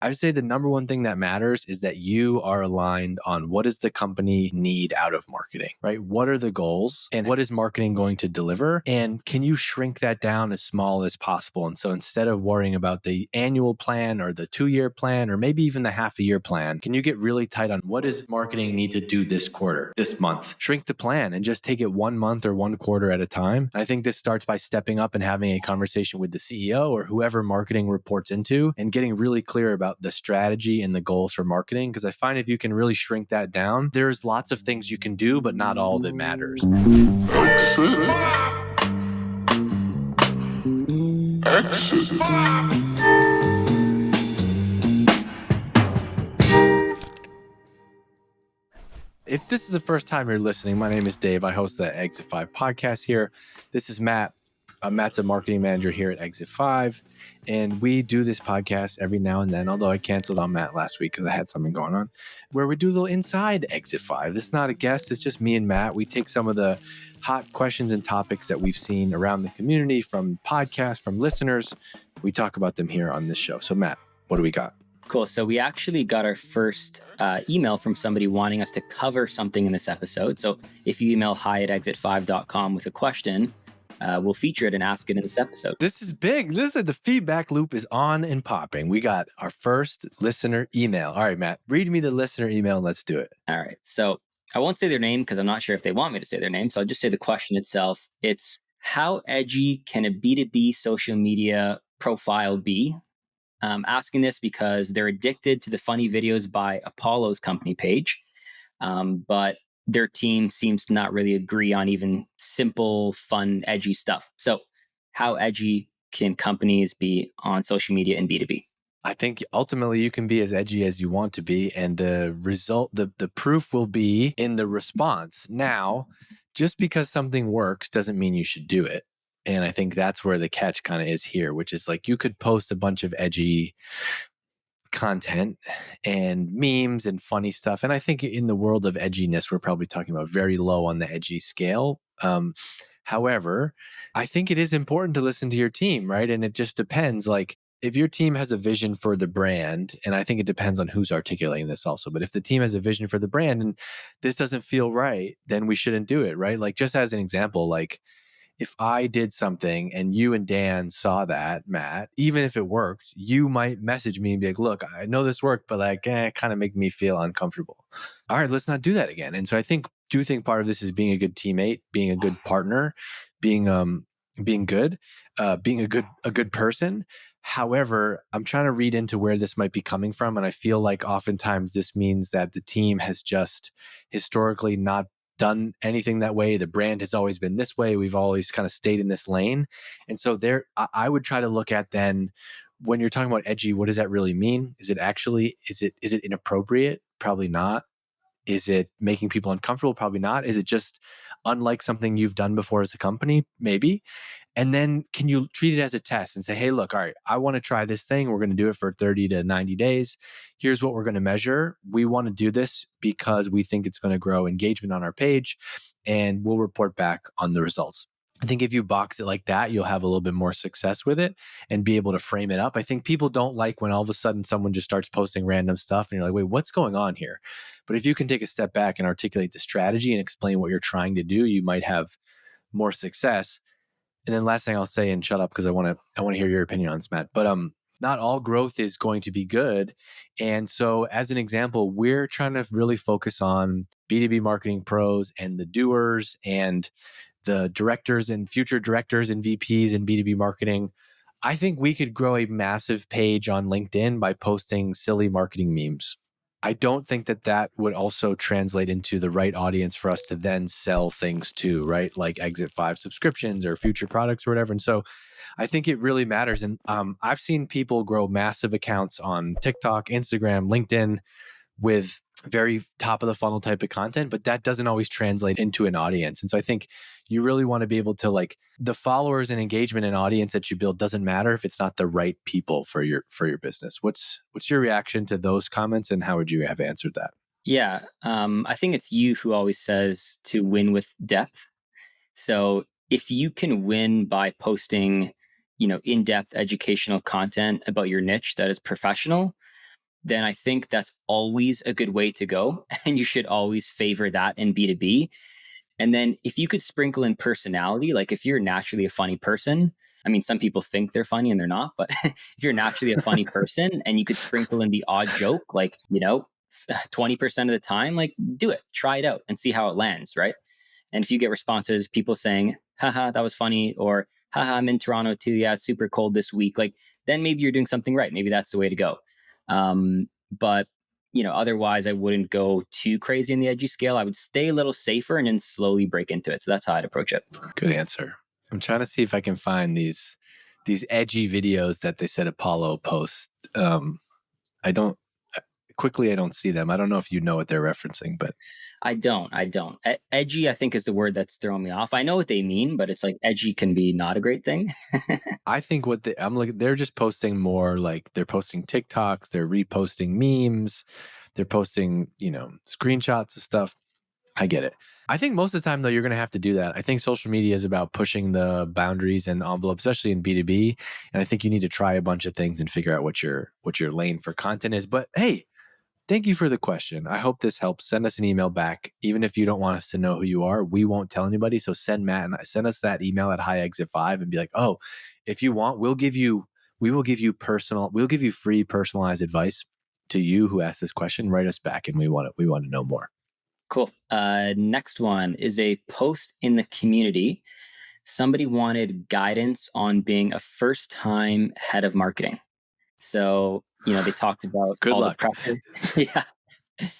I would say the number one thing that matters is that you are aligned on what does the company need out of marketing, right? What are the goals and what is marketing going to deliver? And can you shrink that down as small as possible? And so instead of worrying about the annual plan or the 2-year plan, or maybe even the half a year plan, can you get really tight on what does marketing need to do this quarter, this month? Shrink the plan and just take it 1 month or 1 quarter at a time. I think this starts by stepping up and having a conversation with the CEO or whoever marketing reports into and getting really clear about the strategy and the goals for marketing. Because I find if you can really shrink that down, there's lots of things you can do, but not all that matters. Exit. If this is the first time you're listening, my name is Dave. I host the Exit 5 podcast here. This is Matt. Matt's a marketing manager here at Exit 5, and we do this podcast every now and then, although I canceled on Matt last week because I had something going on, where we do a little inside Exit 5. This is not a guest. It's just me and Matt. We take some of the hot questions and topics that we've seen around the community from podcasts, from listeners. We talk about them here on this show. So Matt, what do we got? Cool. So we actually got our first email from somebody wanting us to cover something in this episode. So if you email hi@exit5.com with a question, we'll feature it and ask it in this episode. This is big. The feedback loop is on and popping. We got our first listener email. All right, Matt, read me the listener email and let's do it. All right. So I won't say their name because I'm not sure if they want me to say their name. So I'll just say the question itself. It's how edgy can a B2B social media profile be? Asking this because they're addicted to the funny videos by Apollo's company page, but their team seems to not really agree on even simple, fun, edgy stuff. So how edgy can companies be on social media in B2B? I think ultimately you can be as edgy as you want to be, and the result, the proof will be in the response. Now, just because something works doesn't mean you should do it. And I think that's where the catch kind of is here, which is like you could post a bunch of edgy content and memes and funny stuff. And I think in the world of edginess, we're probably talking about very low on the edgy scale. However, I think it is important to listen to your team, right? And it just depends. Like if your team has a vision for the brand, and I think it depends on who's articulating this also, but if the team has a vision for the brand and this doesn't feel right, then we shouldn't do it, right? Like just as an example, like if I did something and you and Dan saw that, Matt, even if it worked, you might message me and be like, look, I know this worked, but like, kind of make me feel uncomfortable. All right, let's not do that again. And so I do think part of this is being a good teammate, being a good partner, being good, being a good person. However, I'm trying to read into where this might be coming from. And I feel like oftentimes this means that the team has just historically not done anything that way. The brand has always been this way. We've always kind of stayed in this lane. And so I would try to look at then when you're talking about edgy, what does that really mean? Is it inappropriate? Probably not. Is it making people uncomfortable? Probably not. Is it just unlike something you've done before as a company? Maybe. And then can you treat it as a test and say, hey, look, all right, I want to try this thing. We're going to do it for 30 to 90 days. Here's what we're going to measure. We want to do this because we think it's going to grow engagement on our page, and we'll report back on the results. I think if you box it like that, you'll have a little bit more success with it and be able to frame it up. I think people don't like when all of a sudden someone just starts posting random stuff and you're like, wait, what's going on here? But if you can take a step back and articulate the strategy and explain what you're trying to do, you might have more success. And then last thing I'll say, and shut up because I want to hear your opinion on this, Matt. But not all growth is going to be good. And so as an example, we're trying to really focus on B2B marketing pros and the doers and the directors and future directors and VPs in B2B marketing. I think we could grow a massive page on LinkedIn by posting silly marketing memes. I don't think that would also translate into the right audience for us to then sell things to, right? Like Exit 5 subscriptions or future products or whatever. And so I think it really matters. And I've seen people grow massive accounts on TikTok, Instagram, LinkedIn with very top of the funnel type of content, but that doesn't always translate into an audience. And so I think you really want to be able to like the followers and engagement and audience that you build doesn't matter if it's not the right people for your business. What's your reaction to those comments and how would you have answered that? Yeah, I think it's you who always says to win with depth. So if you can win by posting, in-depth educational content about your niche that is professional, then I think that's always a good way to go. And you should always favor that in B2B. And then if you could sprinkle in personality, like if you're naturally a funny person, I mean, some people think they're funny and they're not, but if you're naturally a funny person and you could sprinkle in the odd joke, like, 20% of the time, like do it, try it out and see how it lands, right? And if you get responses, people saying, haha, that was funny, or haha, I'm in Toronto too. Yeah, it's super cold this week. Like, then maybe you're doing something right. Maybe that's the way to go. But otherwise I wouldn't go too crazy in the edgy scale. I would stay a little safer and then slowly break into it. So that's how I'd approach it. Good answer. I'm trying to see if I can find these edgy videos that they said Apollo posts. I don't quickly. I don't see them. I don't know if you know what they're referencing, but I don't. Edgy, I think, is the word that's throwing me off. I know what they mean, but it's like edgy can be not a great thing. I think I'm like, they're just posting more, like they're posting TikToks, they're reposting memes, they're posting, screenshots of stuff. I get it. I think most of the time though, you're going to have to do that. I think social media is about pushing the boundaries and envelope, especially in B2B. And I think you need to try a bunch of things and figure out what your lane for content is. But hey, thank you for the question. I hope this helps. Send us an email back. Even if you don't want us to know who you are, we won't tell anybody. So send us that email at highexit5 and be like, oh, if you want, we will give you free personalized advice to you who asked this question. Write us back and we want to know more. Cool. Next one is a post in the community. Somebody wanted guidance on being a first time head of marketing. So, they talked about Good all the luck. pressure. Yeah.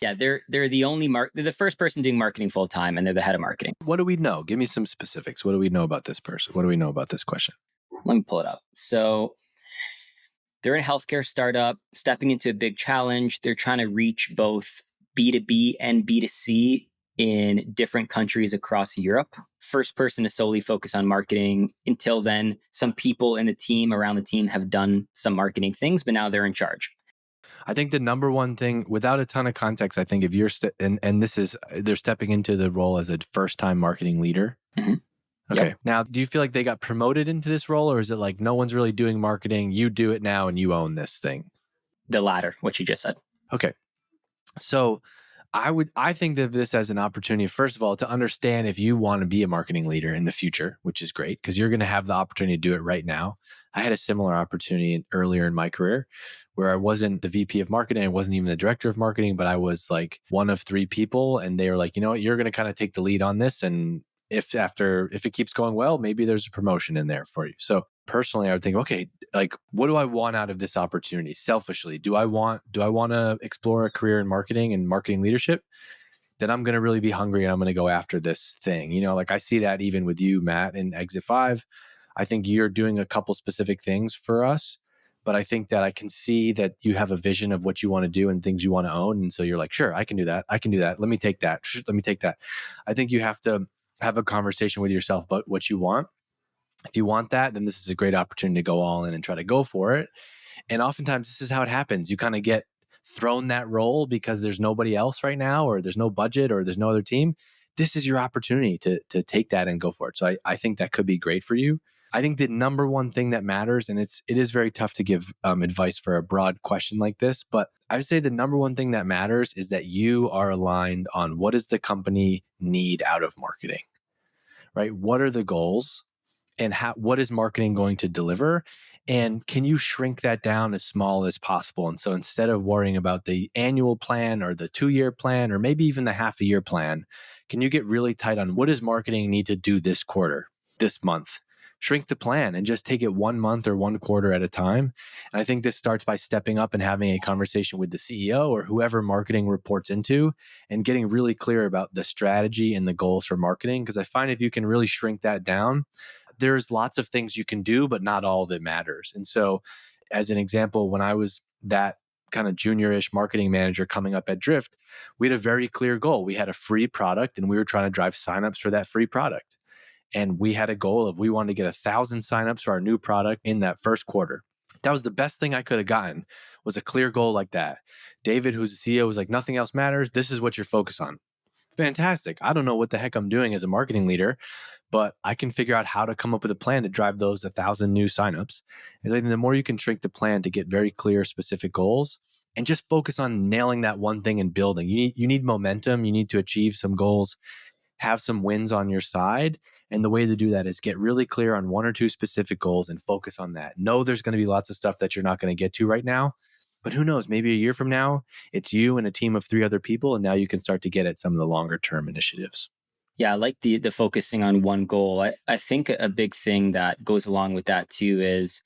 Yeah. They're the only they're the first person doing marketing full time and they're the head of marketing. What do we know? Give me some specifics. What do we know about this person? What do we know about this question? Let me pull it up. So they're in a healthcare startup, stepping into a big challenge. They're trying to reach both B2B and B2C in different countries across Europe. First person to solely focus on marketing. Until then, some people in the team, around the team, have done some marketing things, but now they're in charge. I think the number one thing, without a ton of context, I think if you're and this is they're stepping into the role as a first time marketing leader. Mm-hmm. Okay. Yep. Now, do you feel like they got promoted into this role, or is it like no one's really doing marketing? You do it now and you own this thing? The latter, what you just said. Okay. So I think of this as an opportunity, first of all, to understand if you want to be a marketing leader in the future, which is great because you're going to have the opportunity to do it right now. I had a similar opportunity earlier in my career where I wasn't the VP of marketing. I wasn't even the director of marketing, but I was like one of three people. And they were like, you know what, you're going to kind of take the lead on this. And if it keeps going well, maybe there's a promotion in there for you. So personally, I would think, okay, like what do I want out of this opportunity? Selfishly, do I want to explore a career in marketing and marketing leadership? Then I'm going to really be hungry and I'm going to go after this thing. Like I see that even with you, Matt, in Exit 5. I think you're doing a couple specific things for us, but I think that I can see that you have a vision of what you want to do and things you want to own. And so you're like, sure, I can do that. I can do that. Let me take that. Let me take that. I think you have to have a conversation with yourself about what you want. If you want that, then this is a great opportunity to go all in and try to go for it. And oftentimes this is how it happens. You kind of get thrown that role because there's nobody else right now, or there's no budget, or there's no other team. This is your opportunity to take that and go for it. So I think that could be great for you. I think the number one thing that matters, and it is very tough to give advice for a broad question like this, but I would say the number one thing that matters is that you are aligned on what does the company need out of marketing, right? What are the goals? And what is marketing going to deliver? And can you shrink that down as small as possible? And so instead of worrying about the annual plan or the 2-year plan, or maybe even the half a year plan, can you get really tight on what does marketing need to do this quarter, this month? Shrink the plan and just take it 1 month or 1 quarter at a time. And I think this starts by stepping up and having a conversation with the CEO or whoever marketing reports into and getting really clear about the strategy and the goals for marketing. Because I find if you can really shrink that down, there's lots of things you can do, but not all of it matters. And so, as an example, when I was that kind of junior-ish marketing manager coming up at Drift, we had a very clear goal. We had a free product and we were trying to drive signups for that free product. And we had a goal of we wanted to get 1,000 signups for our new product in that first quarter. That was the best thing I could have gotten, was a clear goal like that. David, who's the CEO, was like, nothing else matters. This is what you're focused on. Fantastic. I don't know what the heck I'm doing as a marketing leader, but I can figure out how to come up with a plan to drive those 1,000 new signups. And I think the more you can shrink the plan to get very clear, specific goals, and just focus on nailing that one thing and building. You need momentum. You need to achieve some goals, have some wins on your side. And the way to do that is get really clear on one or two specific goals and focus on that. Know there's going to be lots of stuff that you're not going to get to right now, but who knows? Maybe a year from now, it's you and a team of 3 other people, and now you can start to get at some of the longer term initiatives. Yeah, I like the focusing on one goal. I think a big thing that goes along with that too is,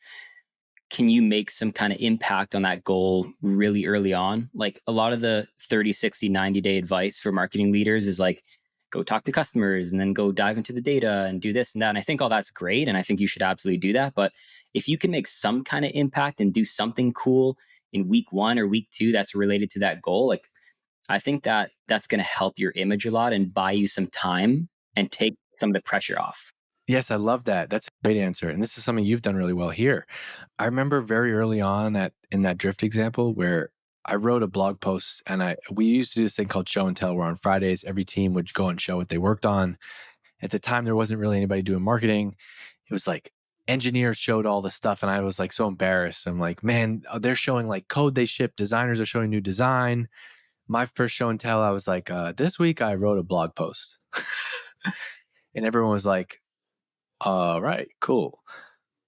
can you make some kind of impact on that goal really early on? Like a lot of the 30, 60, 90-day advice for marketing leaders is like, go talk to customers and then go dive into the data and do this and that. And I think all that's great. And I think you should absolutely do that. But if you can make some kind of impact and do something cool in week 1 or week 2 that's related to that goal, like I think that that's going to help your image a lot and buy you some time and take some of the pressure off. Yes, I love that. That's a great answer. And this is something you've done really well here. I remember very early on in that drift example where I wrote a blog post, and we used to do this thing called show and tell, where on Fridays every team would go and show what they worked on. At the time there wasn't really anybody doing marketing. It was like engineers showed all the stuff, and I was like so embarrassed. I'm like, man, they're showing like code they ship, designers are showing new design. My first show and tell, I was like, this week I wrote a blog post. And everyone was like, all right, cool.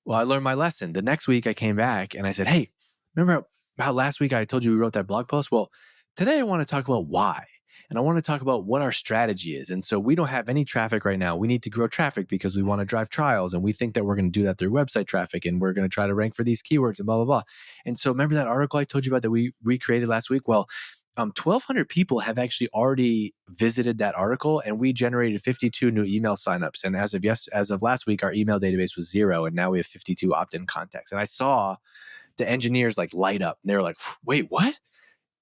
Well, I learned my lesson. The next week I came back and I said, hey, remember how last week I told you we wrote that blog post? Well, today I want to talk about why. And I want to talk about what our strategy is. And so we don't have any traffic right now. We need to grow traffic because we want to drive trials. And we think that we're going to do that through website traffic. And we're going to try to rank for these keywords and blah, blah, blah. And so remember that article I told you about that we recreated last week? Well, 1,200 people have actually already visited that article, and we generated 52 new email signups. And as of last week, our email database was 0, and now we have 52 opt-in contacts. And I saw the engineers like light up, and they were like, "Wait, what?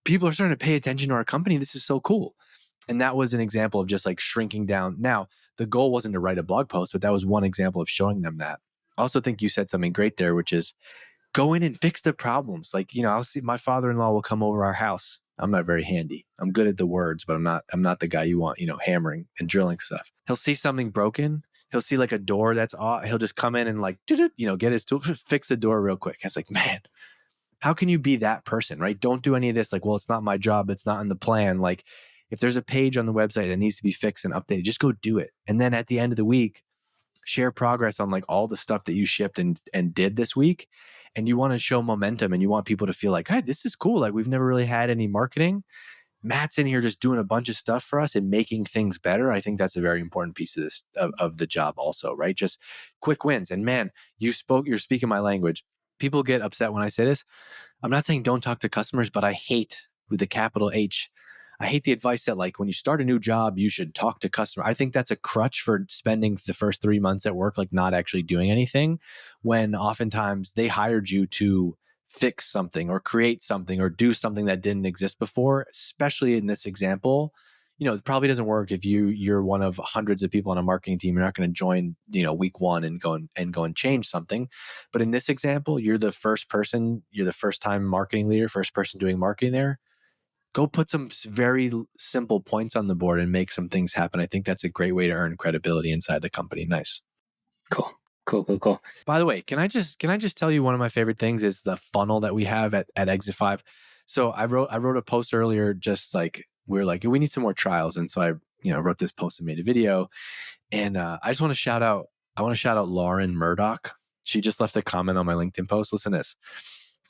People are starting to pay attention to our company. This is so cool." And that was an example of just like shrinking down. Now, the goal wasn't to write a blog post, but that was one example of showing them that. I also think you said something great there, which is go in and fix the problems. Like, I'll see my father-in-law will come over our house. I'm not very handy. I'm good at the words, but I'm not the guy you want, hammering and drilling stuff. He'll see something broken. He'll see like a door that's off. He'll just come in and like, get his tool, fix the door real quick. I was like, man, how can you be that person, right? Don't do any of this. Like, well, it's not my job. It's not in the plan. Like, if there's a page on the website that needs to be fixed and updated, just go do it. And then at the end of the week, share progress on like all the stuff that you shipped and did this week. And you want to show momentum, and you want people to feel like, hey, this is cool. Like, we've never really had any marketing. Matt's in here just doing a bunch of stuff for us and making things better. I think that's a very important piece of this of the job also, right? Just quick wins. And man, you're speaking my language. People get upset when I say this. I'm not saying don't talk to customers, but I hate, with the capital H, I hate the advice that like when you start a new job, you should talk to customers. I think that's a crutch for spending the first 3 months at work, like not actually doing anything, when oftentimes they hired you to fix something or create something or do something that didn't exist before. Especially in this example, it probably doesn't work if you're one of hundreds of people on a marketing team. You're not going to join, week 1 and go and change something. But in this example, you're the first time marketing leader, first person doing marketing there. Go put some very simple points on the board and make some things happen. I think that's a great way to earn credibility inside the company. Nice. Cool. Cool, cool, cool. By the way, can I just tell you one of my favorite things is the funnel that we have at Exit 5. So I wrote a post earlier, just like we're like, we need some more trials. And so I, wrote this post and made a video. And I just want to shout out, Lauren Murdoch. She just left a comment on my LinkedIn post. Listen to this.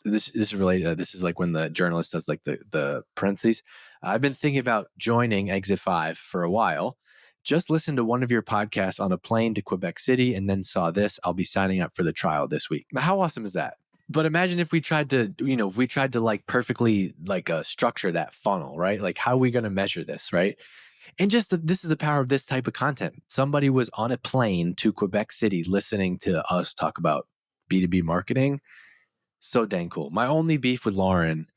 This is related. This is like when the journalist does like the parentheses. I've been thinking about joining Exit 5 for a while. Just listened to one of your podcasts on a plane to Quebec City and then saw this. I'll be signing up for the trial this week. Now, how awesome is that? But imagine if we tried to like perfectly like structure that funnel, right? Like, how are we going to measure this, right? And this is the power of this type of content. Somebody was on a plane to Quebec City listening to us talk about B2B marketing. So dang cool. My only beef with Lauren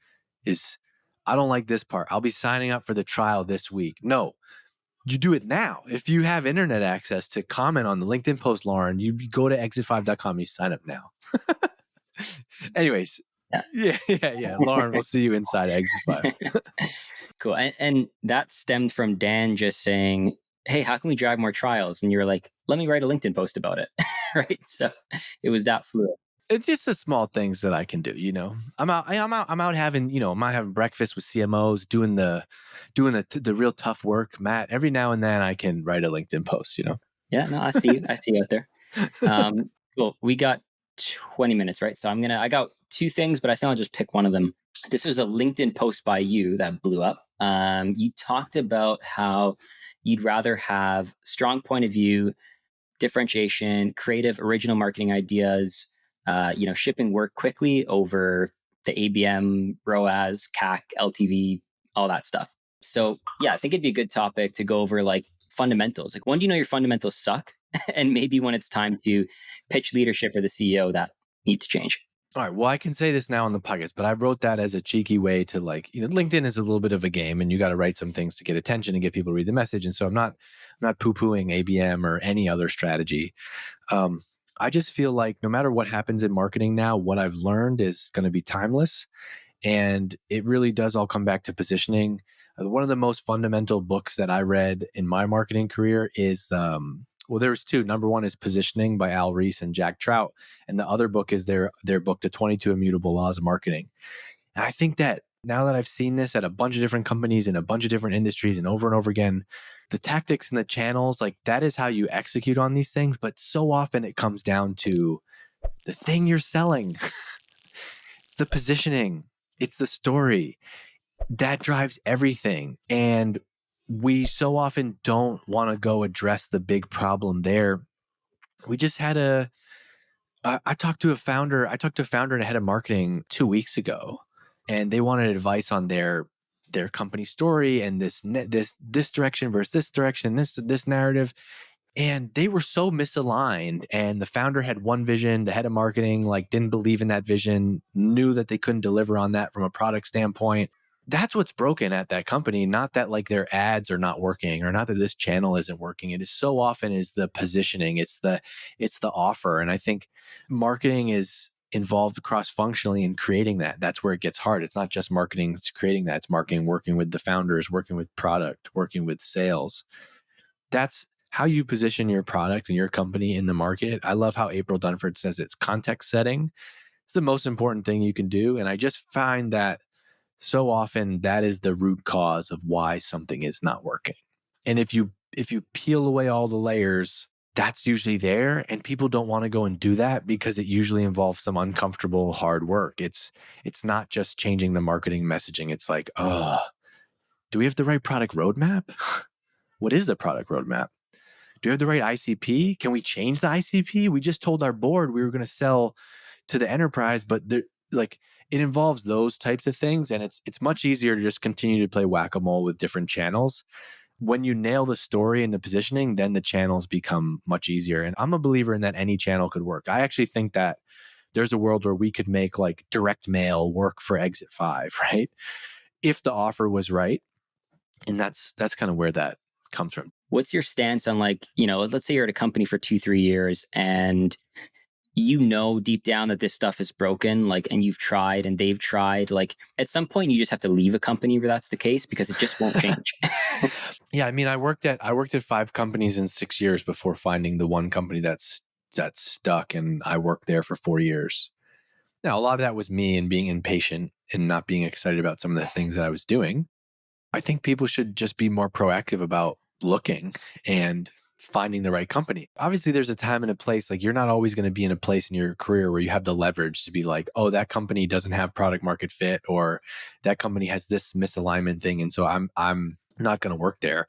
is I don't like this part. I'll be signing up for the trial this week. No, you do it now. If you have internet access to comment on the LinkedIn post, Lauren, you go to exit5.com, you sign up now. Anyways, Yeah. yeah. Lauren, we'll see you inside Exit 5. Cool. And that stemmed from Dan just saying, hey, how can we drive more trials? And you're like, let me write a LinkedIn post about it. Right. So it was that fluid. It's just the small things that I can do, you know. I'm out having, you know, I'm out having breakfast with CMOs, doing the real tough work. Matt, every now and then I can write a LinkedIn post, you know. Yeah, no, I see you. I see you out there. Cool. We got 20 minutes, right? So I got two things, but I think I'll just pick one of them. This was a LinkedIn post by you that blew up. You talked about how you'd rather have strong point of view, differentiation, creative, original marketing ideas, shipping work quickly over the ABM, ROAS, CAC, LTV, all that stuff. So yeah, I think it'd be a good topic to go over like fundamentals. Like when do you know your fundamentals suck? And maybe when it's time to pitch leadership or the CEO that need to change. All right. Well, I can say this now on the podcast, but I wrote that as a cheeky way to like, you know, LinkedIn is a little bit of a game and you got to write some things to get attention and get people to read the message. And so I'm not poo-pooing ABM or any other strategy. Um, I just feel like no matter what happens in marketing now, what I've learned is going to be timeless. And it really does all come back to positioning. One of the most fundamental books that I read in my marketing career is, well, there was two. Number one is Positioning by Al Reese and Jack Trout. And the other book is their book, The 22 Immutable Laws of Marketing. And I think that now that I've seen this at a bunch of different companies in a bunch of different industries and over again, the tactics and the channels, like that is how you execute on these things. But so often it comes down to the thing you're selling. It's the positioning, it's the story that drives everything. And we so often don't want to go address the big problem there. We just had I talked to a founder, and a head of marketing 2 weeks ago, and they wanted advice on their company story and this direction versus this direction, this narrative. And they were so misaligned. And the founder had one vision, the head of marketing like didn't believe in that vision, knew that they couldn't deliver on that from a product standpoint. That's what's broken at that company, not that like their ads are not working or not that this channel isn't working. It is so often is the positioning, it's the offer. And I think marketing is involved cross functionally in creating that. That's where it gets hard. It's not just marketing, it's creating that. It's marketing, working with the founders, working with product, working with sales. That's how you position your product and your company in the market. I love how April Dunford says it's context setting. It's the most important thing you can do. And I just find that so often that is the root cause of why something is not working. And if you peel away all the layers, that's usually there. And people don't want to go and do that because it usually involves some uncomfortable hard work. It's not just changing the marketing messaging. It's like, oh, do we have the right product roadmap? What is the product roadmap? Do we have the right ICP? Can we change the ICP? We just told our board we were going to sell to the enterprise, but like it involves those types of things, and it's much easier to just continue to play whack-a-mole with different channels. When you nail the story and the positioning, then the channels become much easier. And I'm a believer in that any channel could work. I actually think that there's a world where we could make like direct mail work for Exit 5, right? If the offer was right. And that's kind of where that comes from. What's your stance on like, let's say you're at a company for 2, 3 years and deep down that this stuff is broken, like, and you've tried and they've tried, like at some point you just have to leave a company where that's the case because it just won't change. Yeah, I mean, I worked at 5 companies in 6 years before finding the one company that's stuck, and I worked there for 4 years. Now, a lot of that was me and being impatient and not being excited about some of the things that I was doing. I think people should just be more proactive about looking and finding the right company. Obviously, there's a time and a place. Like you're not always going to be in a place in your career where you have the leverage to be like, oh, that company doesn't have product market fit, or that company has this misalignment thing, and so I'm not going to work there.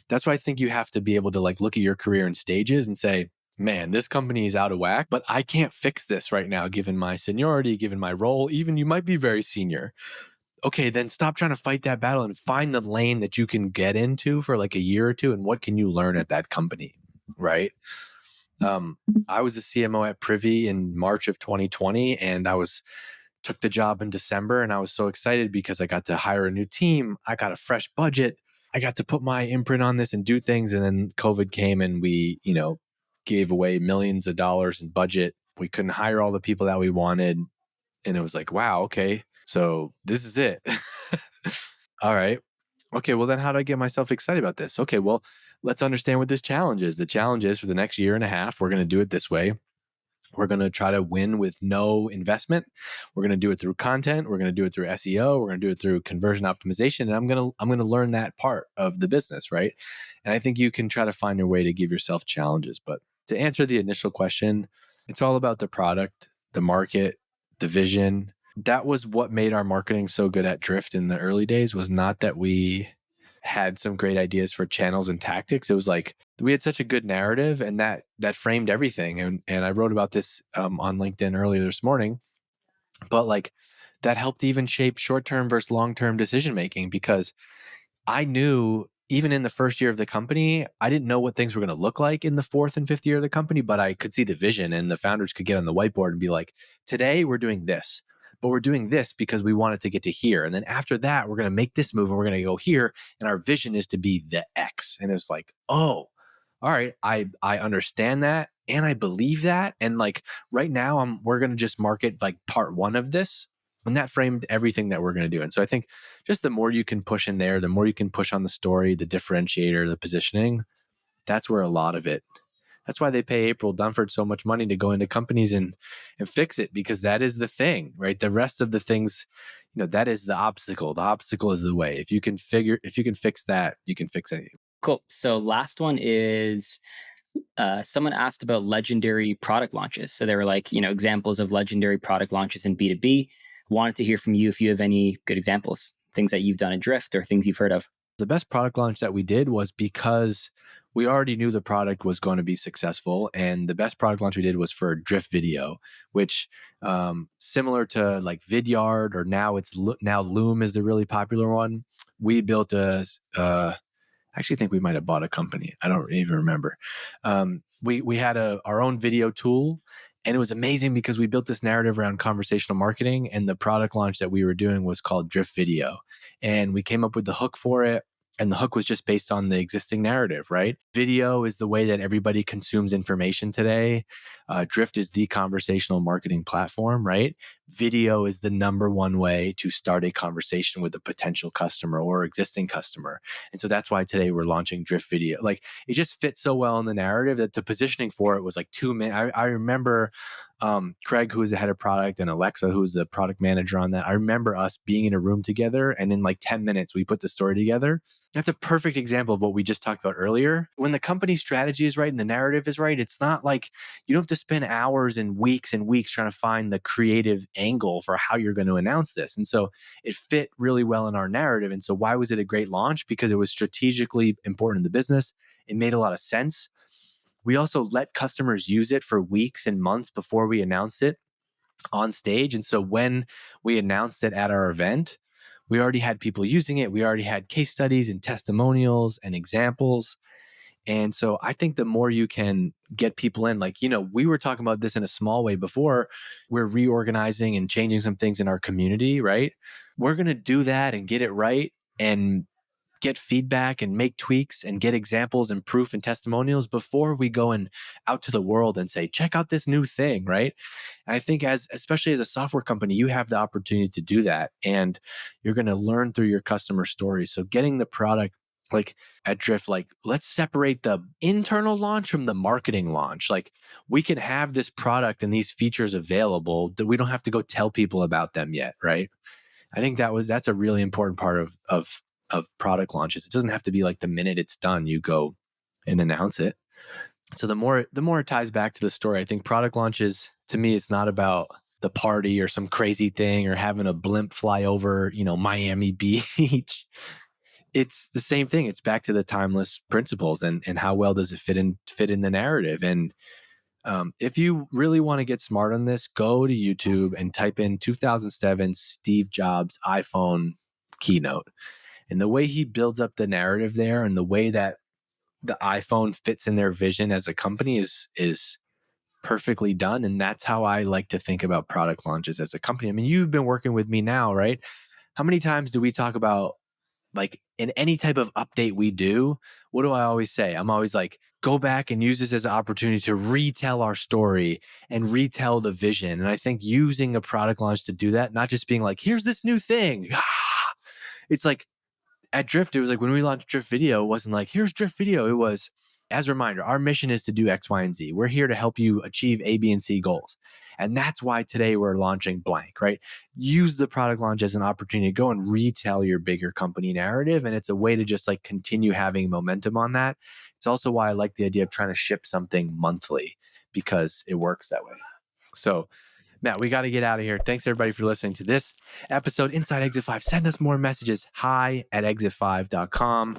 That's why I think you have to be able to like look at your career in stages and say, man, this company is out of whack, but I can't fix this right now, given my seniority, given my role. Even you might be very senior. Okay, then stop trying to fight that battle and find the lane that you can get into for like a year or two. And what can you learn at that company? Right. Um, I was a CMO at Privy in March of 2020, and took the job in December, and I was so excited because I got to hire a new team. I got a fresh budget. I got to put my imprint on this and do things. And then COVID came and we, gave away millions of dollars in budget. We couldn't hire all the people that we wanted. And it was like, wow, okay, so this is it. All right. Okay, well then how do I get myself excited about this? Okay, well, let's understand what this challenge is. The challenge is for the next year and a half, we're going to do it this way. We're going to try to win with no investment. We're going to do it through content. We're going to do it through SEO. We're going to do it through conversion optimization. And I'm going to learn that part of the business, right? And I think you can try to find your way to give yourself challenges. But to answer the initial question, it's all about the product, the market, the vision. That was what made our marketing so good at Drift in the early days, was not that we had some great ideas for channels and tactics. It was like we had such a good narrative, and that framed everything. And I wrote about this on LinkedIn earlier this morning, but like that helped even shape short-term versus long-term decision making, because I knew even in the first year of the company, I didn't know what things were going to look like in the fourth and fifth year of the company, but I could see the vision, and the founders could get on the whiteboard and be like, today we're doing this, but we're doing this because we wanted to get to here. And then after that, we're going to make this move and we're going to go here. And our vision is to be the X. And it's like, oh, all right, I understand that. And I believe that. And like right now we're going to just market like part one of this. And that framed everything that we're going to do. And so I think just the more you can push in there, the more you can push on the story, the differentiator, the positioning, that's where a lot of it. That's why they pay April Dunford so much money to go into companies and fix it, because that is the thing, right? The rest of the things, that is the obstacle. The obstacle is the way. If you can fix that, you can fix anything. Cool. So last one is someone asked about legendary product launches. So they were like, examples of legendary product launches in B2B. Wanted to hear from you if you have any good examples, things that you've done at Drift or things you've heard of. The best product launch that we did was because we already knew the product was going to be successful. And the best product launch we did was for Drift Video, which similar to like Vidyard, or now Loom is the really popular one. We built I actually think we might have bought a company. I don't even remember. We had our own video tool, and it was amazing because we built this narrative around conversational marketing, and the product launch that we were doing was called Drift Video. And we came up with the hook for it. And the hook was just based on the existing narrative, right? Video is the way that everybody consumes information today. Drift is the conversational marketing platform, right? Video is the number one way to start a conversation with a potential customer or existing customer. And so that's why today we're launching Drift Video. Like it just fits so well in the narrative that the positioning for it was like 2 minutes. I remember Craig, who was the head of product, and Alexa, who was the product manager on that. I remember us being in a room together, and in like 10 minutes, we put the story together. That's a perfect example of what we just talked about earlier. When the company strategy is right and the narrative is right, it's not like you don't have to spend hours and weeks trying to find the creative angle for how you're going to announce this. And so it fit really well in our narrative. And so why was it a great launch? Because it was strategically important in the business. It made a lot of sense. We also let customers use it for weeks and months before we announced it on stage. And so when we announced it at our event, we already had people using it. We already had case studies and testimonials and examples. And so I think the more you can get people in, like, we were talking about this in a small way before. We're reorganizing and changing some things in our community, right? We're going to do that and get it right and get feedback and make tweaks and get examples and proof and testimonials before we go and out to the world and say, check out this new thing, right? And I think especially as a software company, you have the opportunity to do that, and you're going to learn through your customer stories. So getting the product, like at Drift, like let's separate the internal launch from the marketing launch. Like we can have this product and these features available that we don't have to go tell people about them yet, right? I think that's a really important part of product launches. It doesn't have to be like the minute it's done, you go and announce it. So the more it ties back to the story, I think product launches, to me, it's not about the party or some crazy thing or having a blimp fly over, Miami Beach. It's the same thing. It's back to the timeless principles and how well does it fit in the narrative. And if you really want to get smart on this, go to YouTube and type in 2007 Steve Jobs iPhone keynote. And the way he builds up the narrative there, and the way that the iPhone fits in their vision as a company is perfectly done. And that's how I like to think about product launches as a company. I mean, you've been working with me now, right? How many times do we talk about, like, in any type of update we do, what do I always say? I'm always like, go back and use this as an opportunity to retell our story and retell the vision. And I think using a product launch to do that, not just being like, here's this new thing. It's like, at Drift, it was like when we launched Drift Video, it wasn't like, here's Drift Video. It was, as a reminder, our mission is to do X, Y, and Z. We're here to help you achieve A, B, and C goals. And that's why today we're launching blank, right? Use the product launch as an opportunity to go and retell your bigger company narrative. And it's a way to just like continue having momentum on that. It's also why I like the idea of trying to ship something monthly, because it works that way. So Matt, we got to get out of here. Thanks everybody for listening to this episode inside Exit 5. Send us more messages. hi@exit5.com.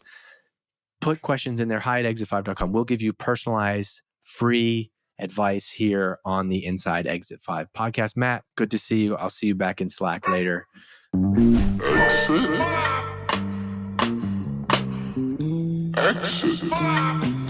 Put questions in there. hi@exit5.com. We'll give you personalized free advice here on the Inside Exit 5 podcast. Matt, good to see you. I'll see you back in Slack later. Exit. Exit.